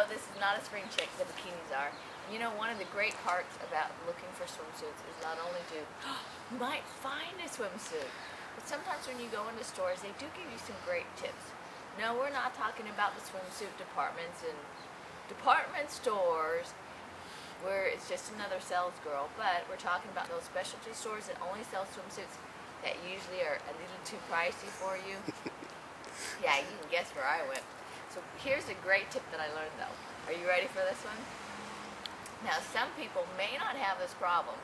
this is not a spring chick, the bikinis are. You know, one of the great parts about looking for swimsuits is not only do you might find a swimsuit, but sometimes when you go into stores, they do give you some great tips. No, we're not talking about the swimsuit departments and department stores where it's just another sales girl, but we're talking about those specialty stores that only sell swimsuits that usually are a little too pricey for you. Yeah, you can guess where I went. So here's a great tip that I learned though. Are you ready for this one? Now some people may not have this problem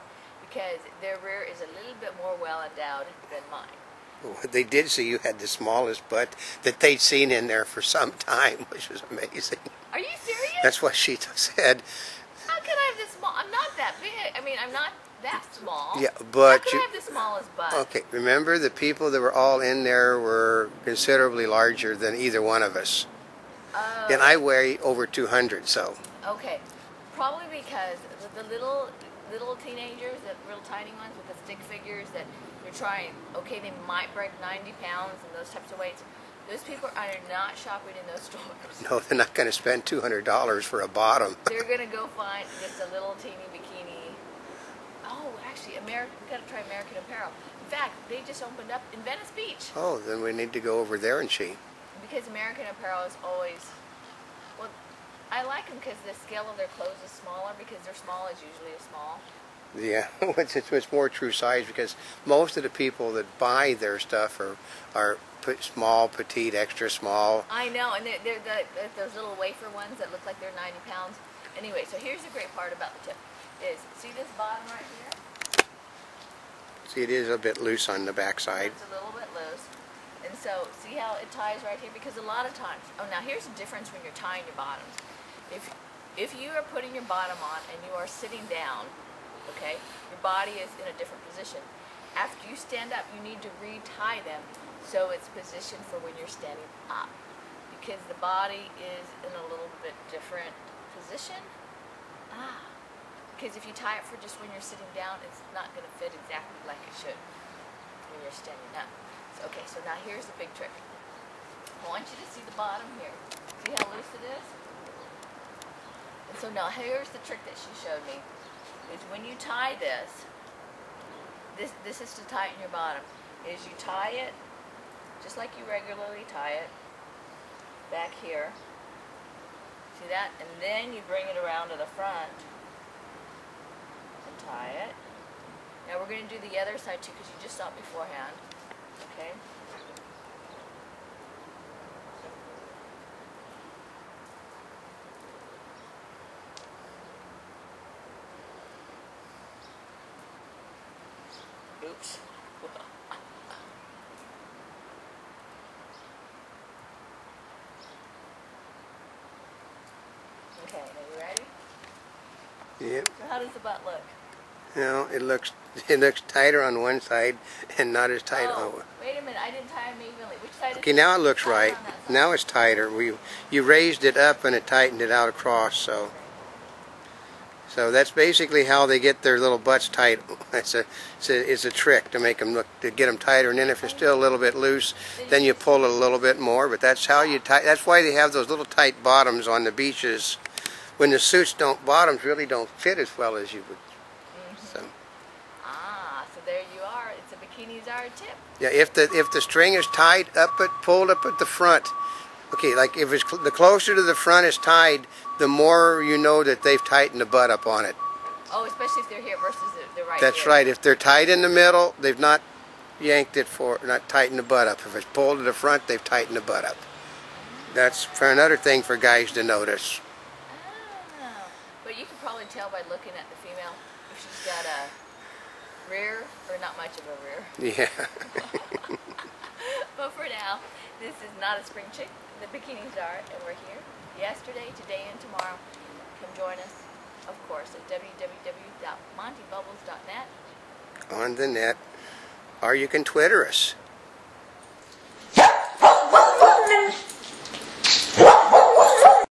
because their rear is a little bit more well endowed than mine. Well, they did say you had the smallest butt that they'd seen in there for some time, which was amazing. Are you serious? That's what she said. How can I have this small? I'm not that big. I mean, I'm not that small. Yeah, but how can I have the smallest butt? Okay, remember the people that were all in there were considerably larger than either one of us. Oh. And I weigh over 200, so. Okay, probably because the little teenagers, the real tiny ones with the stick figures that you're trying, okay, they might break 90 pounds and those types of weights. Those people are not shopping in those stores. No, they're not going to spend $200 for a bottom. They're going to go find just a little teeny bikini. Oh, actually, we got to try American Apparel. In fact, they just opened up in Venice Beach. Oh, then we need to go over there and see. Because American Apparel is always, well, I like them because the scale of their clothes is smaller because their small is usually a small. Yeah, it's more true size because most of the people that buy their stuff are small, petite, extra small. I know, and they're those little wafer ones that look like they're 90 pounds. Anyway, so here's the great part about the tip is, see this bottom right here? See, it is a bit loose on the back side. It's a little bit loose. And so, see how it ties right here? Because a lot of times, oh, now here's the difference when you're tying your bottoms. If you are putting your bottom on and you are sitting down, okay, your body is in a different position. After you stand up, you need to retie them so it's positioned for when you're standing up. Because the body is in a little bit different position. Because if you tie it for just when you're sitting down, it's not going to fit exactly like it should when you're standing up. So, okay, so now here's the big trick. I want you to see the bottom here. See how loose it is? And so now here's the trick that she showed me. Is when you tie this is to tighten your bottom, is you tie it just like you regularly tie it back here. See that? And then you bring it around to the front and tie it. Now we're going to do the other side too because you just saw it beforehand. Okay? Oops. Okay, are you ready? Yep. So how does the butt look? No, it looks tighter on one side and not as tight on. Wait a minute, I didn't tie them evenly. Which side? Okay, now it looks right. Now it's tighter. You raised it up and it tightened it out across. So that's basically how they get their little butts tight. It's a trick to make them get them tighter. And then if it's still a little bit loose, then you pull it a little bit more. But that's how you tie. That's why they have those little tight bottoms on the beaches. When the suits bottoms really don't fit as well as you would. So so there you are. It's a Bikini Czar tip. Yeah, if the string is tied pulled up at the front. Okay, like if it's the closer to the front is tied, the more you know that they've tightened the butt up on it. Oh, especially if they're here versus the right. That's here. right. If they're tied in the middle, they've not yanked it not tightened the butt up. If it's pulled to the front, they've tightened the butt up. That's for another thing for guys to notice. Oh, but you can probably tell by looking at the female if she's got a rear or not much of a rear. Yeah. But for now, this is not a spring chick, the Bikini Czar, and we're here yesterday, today, and tomorrow. Come join us, of course, at www.montybubbles.net. On the net. Or you can Twitter us.